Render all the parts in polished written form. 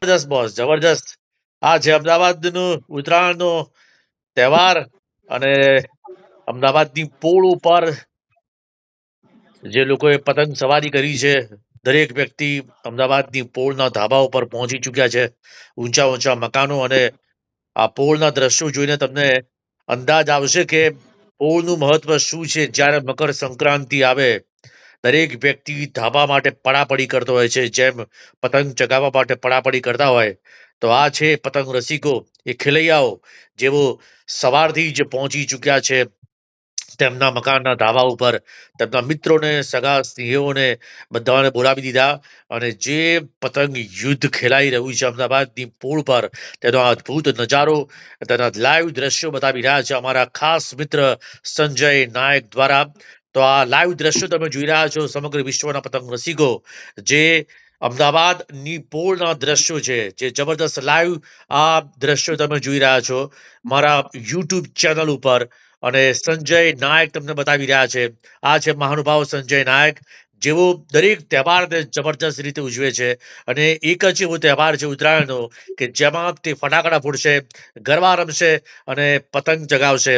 જબરજસ્ત બોસ, જબરજસ્ત. આ છે અમદાવાદનું ઉત્તરાયણનો તહેવાર અને અમદાવાદની પોળ ઉપર જે લોકોએ પતંગ સવારી કરી છે, દરેક વ્યક્તિ અમદાવાદની પોળના ધાબા ઉપર પહોંચી ચૂક્યા છે. ઊંચા ઊંચા મકાનો અને આ પોળના દ્રશ્યો જોઈને તમને અંદાજ આવશે કે પોળનું મહત્વ શું છે. જ્યારે મકર સંક્રાંતિ આવે, દરેક વ્યક્તિ ધાબા માટે પડાપડી કરતો હોય છે, જેમ પતંગ ચગાવવા માટે પડાપડી કરતા હોય. તો આ છે પતંગ રસિકો, એ ખેલૈયાઓ, જેઓ સવારથી જ પહોંચી ચૂક્યા છે તેમના મકાનના ધાબા ઉપર. તેમના મિત્રોને, સગા સ્નેહીઓને બધાને બોલાવી દીધા અને જે પતંગ યુદ્ધ ખેલાઈ રહ્યું છે અમદાવાદની પોળ પર, તેનો અદ્ભુત નજારો, તેના લાઈવ દ્રશ્યો બતાવી રહ્યા છે અમારા ખાસ મિત્ર સંજય નાયક દ્વારા. તો આ લાઈવ દ્રશ્યો તમે જોઈ રહ્યા છો સમગ્ર વિશ્વના પતંગ રસિકો, જે અમદાવાદની પોળના દ્રશ્યો છે, જે જબરદસ્ત લાઈવ આ દ્રશ્યો તમે જોઈ રહ્યા છો મારા યુટ્યુબ ચેનલ ઉપર. અને સંજય નાયક તમને બતાવી રહ્યા છે. આ છે મહાનુભાવ સંજય નાયક, જેઓ દરેક તહેવારને જબરજસ્ત રીતે ઉજવે છે. અને એક જ એવો તહેવાર છે ઉત્તરાયણનો કે જેમાં તે ફટાકડા ફોડશે, ગરબા રમશે અને પતંગ ચગાવશે.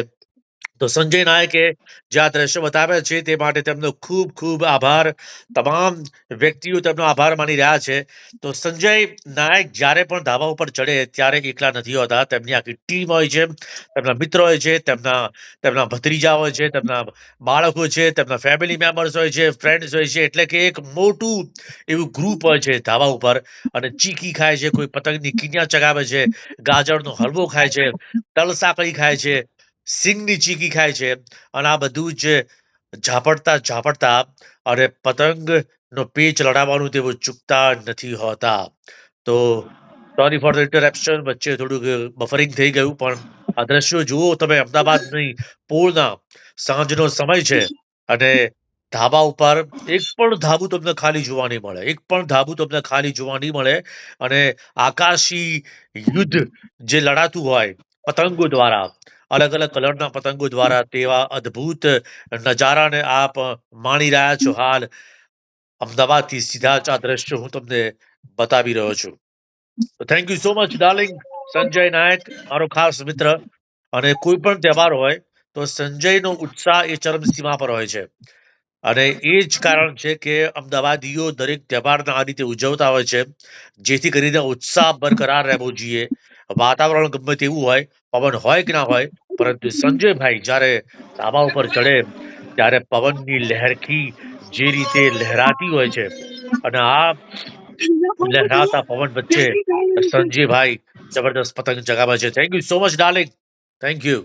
તો સંજય નાયકે જે આ દ્રશ્ય બતાવ્યા છે તે માટે તેમનો ખૂબ ખૂબ આભાર. તમામ વ્યક્તિઓ તેમનો આભાર માની રહ્યા છે. તો સંજય નાયક જ્યારે પણ ધાબા ઉપર ચડે ત્યારે એકલા નથી હોતા, તેમની આખી ટીમ હોય છે, તેમના મિત્રો હોય છે, તેમના તેમના ભત્રીજા હોય છે, તેમના બાળકો છે, તેમના ફેમિલી મેમ્બર્સ હોય છે, ફ્રેન્ડ્સ હોય છે. એટલે કે એક મોટું એવું ગ્રુપ હોય છે ધાબા ઉપર અને ચીકી ખાય છે, કોઈ પતંગની કીડિયા ચગાવે છે, ગાજરનો હલવો ખાય છે, તલ સાંકળી ખાય છે, સિંગની ચીકી ખાય છે. અને આ બધું જ ઝાપડતા ઝાપડતા અને પતંગનો પેચ લડાવવાનું તેઓ ચૂકતા નથી હોતા. તો સોરી ફોર ધ ઇન્ટરપ્શન, વચ્ચે થોડુંક બફરિંગ થઈ ગયું, પણ આ દ્રશ્યો જુઓ તમે અમદાવાદની પોળના. સાંજનો સમય છે અને ધાબા ઉપર એક પણ ધાબુ તમને ખાલી જોવા નહીં મળે, એક પણ ધાબુ તમને ખાલી જોવા નહીં મળે. અને આકાશી યુદ્ધ જે લડાતું હોય પતંગો દ્વારા, અલગ અલગ કલરના પતંગો દ્વારા, તેવા અદ્ભુત નજારાને આપ માણી રહ્યા છો હાલ. અમદાવાદથી સીધા જ આ દ્રશ્યો હું તમને બતાવી રહ્યો છું. તો thank you so much darling Sanjay Nayak, મારો ખાસ મિત્ર. અને કોઈ પણ તહેવાર હોય તો સંજયનો ઉત્સાહ એ ચરમસીમા પર હોય છે. અને એ જ કારણ છે કે અમદાવાદીઓ દરેક તહેવારને આ રીતે ઉજવતા હોય છે, જેથી કરીને ઉત્સાહ બરકરાર રહેવો જોઈએ. વાતાવરણ ગમે તેવું હોય, પવન હોય કે ના હોય, પરંતુ સંજયભાઈ જ્યારે ધાબા ઉપર ચડે ત્યારે પવનની લહેરખી જે રીતે લહેરાતી હોય છે, અને આ લહેરાતા પવન વચ્ચે સંજયભાઈ જબરદસ્ત પતંગ ચગાવે છે. Thank you so much darling, thank you.